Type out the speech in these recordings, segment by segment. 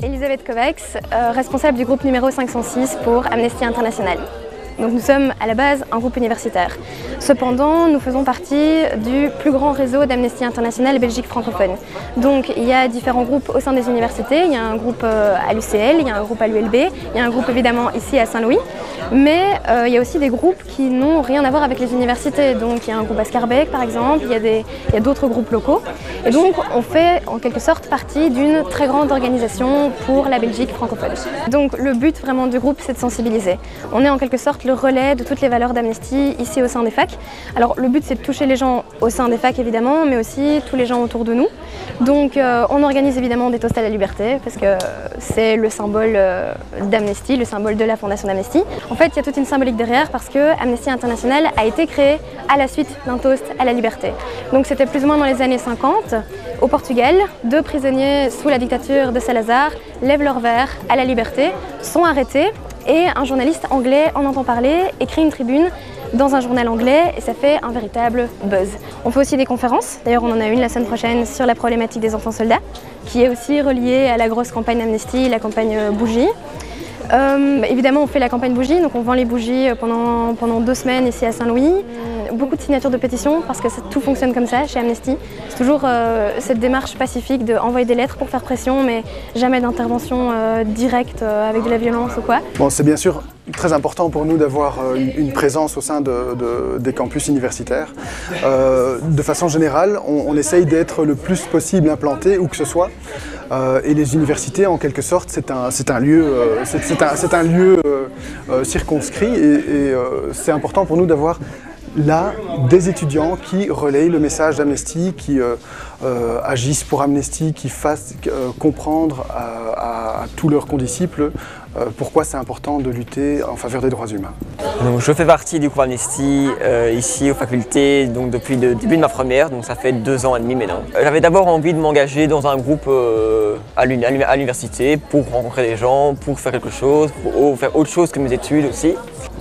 Elisabeth Kovacs, responsable du groupe numéro 506 pour Amnesty International. Donc nous sommes à la base un groupe universitaire. Cependant, nous faisons partie du plus grand réseau d'Amnesty International Belgique francophone. Donc il y a différents groupes au sein des universités. Il y a un groupe à l'UCL, il y a un groupe à l'ULB, il y a un groupe évidemment ici à Saint-Louis. Mais il y a aussi des groupes qui n'ont rien à voir avec les universités. Donc il y a un groupe à Schaerbeek par exemple, il y a d'autres groupes locaux. Et donc on fait en quelque sorte partie d'une très grande organisation pour la Belgique francophone. Donc le but vraiment du groupe, c'est de sensibiliser. On est en quelque sorte le relais de toutes les valeurs d'Amnesty ici au sein des facs. Alors le but, c'est de toucher les gens au sein des facs évidemment, mais aussi tous les gens autour de nous. Donc on organise évidemment des toasts à la liberté parce que c'est le symbole d'Amnesty, le symbole de la fondation d'Amnesty. En fait, il y a toute une symbolique derrière parce que Amnesty International a été créé à la suite d'un toast à la liberté. Donc c'était plus ou moins dans les années 50. Au Portugal, 2 prisonniers sous la dictature de Salazar lèvent leur verre à la liberté, sont arrêtés et un journaliste anglais en entend parler, écrit une tribune dans un journal anglais et ça fait un véritable buzz. On fait aussi des conférences, d'ailleurs on en a une la semaine prochaine sur la problématique des enfants soldats, qui est aussi reliée à la grosse campagne Amnesty, la campagne Bougie. Évidemment on fait la campagne Bougie, donc on vend les bougies pendant 2 semaines ici à Saint-Louis. Beaucoup de signatures de pétitions parce que tout fonctionne comme ça chez Amnesty. C'est toujours cette démarche pacifique d'envoyer des lettres pour faire pression mais jamais d'intervention directe avec de la violence ou quoi. Bon, c'est bien sûr très important pour nous d'avoir une présence au sein des campus universitaires. De façon générale, on essaye d'être le plus possible implanté où que ce soit. Et les universités, en quelque sorte, c'est un lieu circonscrit et c'est important pour nous d'avoir là des étudiants qui relayent le message d'Amnesty, qui agissent pour Amnesty, qui fassent comprendre à tous leurs condisciples pourquoi c'est important de lutter en faveur des droits humains. Donc, je fais partie du groupe Amnesty ici aux facultés donc depuis le début de ma première, donc ça fait 2 ans et demi maintenant. J'avais d'abord envie de m'engager dans un groupe à l'université pour rencontrer des gens, pour faire quelque chose, pour faire autre chose que mes études aussi.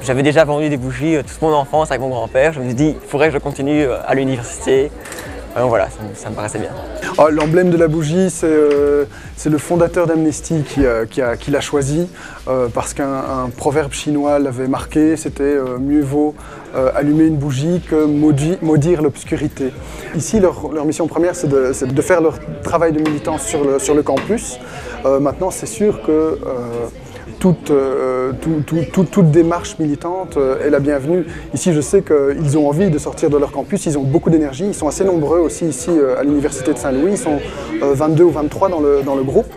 J'avais déjà vendu des bougies toute mon enfance avec mon grand-père. Je me suis dit, il faudrait que je continue à l'université. Donc voilà, ça me paraissait bien. Oh, l'emblème de la bougie, c'est le fondateur d'Amnesty qui l'a choisi parce qu'un proverbe chinois l'avait marqué, c'était mieux vaut allumer une bougie que maudire l'obscurité. Ici, leur mission première, c'est de faire leur travail de militance sur le campus. Maintenant, c'est sûr que toute démarche militante est la bienvenue. Ici, je sais qu'ils ont envie de sortir de leur campus, ils ont beaucoup d'énergie, ils sont assez nombreux aussi ici à l'université de Saint-Louis, ils sont 22 ou 23 dans le groupe.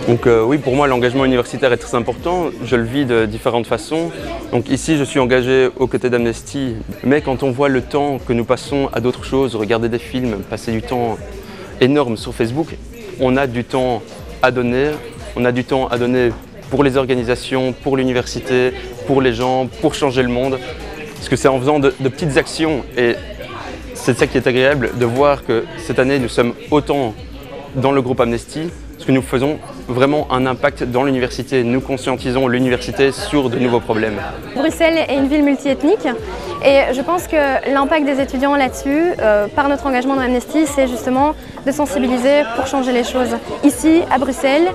Donc oui, pour moi, l'engagement universitaire est très important, je le vis de différentes façons. Donc ici, je suis engagé aux côtés d'Amnesty, mais quand on voit le temps que nous passons à d'autres choses, regarder des films, passer du temps énorme sur Facebook, on a du temps à donner, pour les organisations, pour l'université, pour les gens, pour changer le monde. Parce que c'est en faisant de petites actions, et c'est ça qui est agréable, de voir que cette année nous sommes autant dans le groupe Amnesty, parce que nous faisons vraiment un impact dans l'université. Nous conscientisons l'université sur de nouveaux problèmes. Bruxelles est une ville multiethnique et je pense que l'impact des étudiants là-dessus, par notre engagement dans Amnesty, c'est justement de sensibiliser pour changer les choses. Ici, à Bruxelles,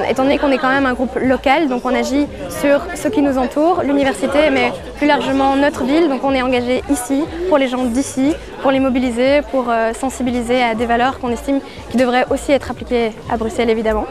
étant donné qu'on est quand même un groupe local, donc on agit sur ce qui nous entoure, l'université, mais plus largement notre ville, donc on est engagé ici, pour les gens d'ici, pour les mobiliser, pour sensibiliser à des valeurs qu'on estime qui devraient aussi être appliquées à Bruxelles évidemment.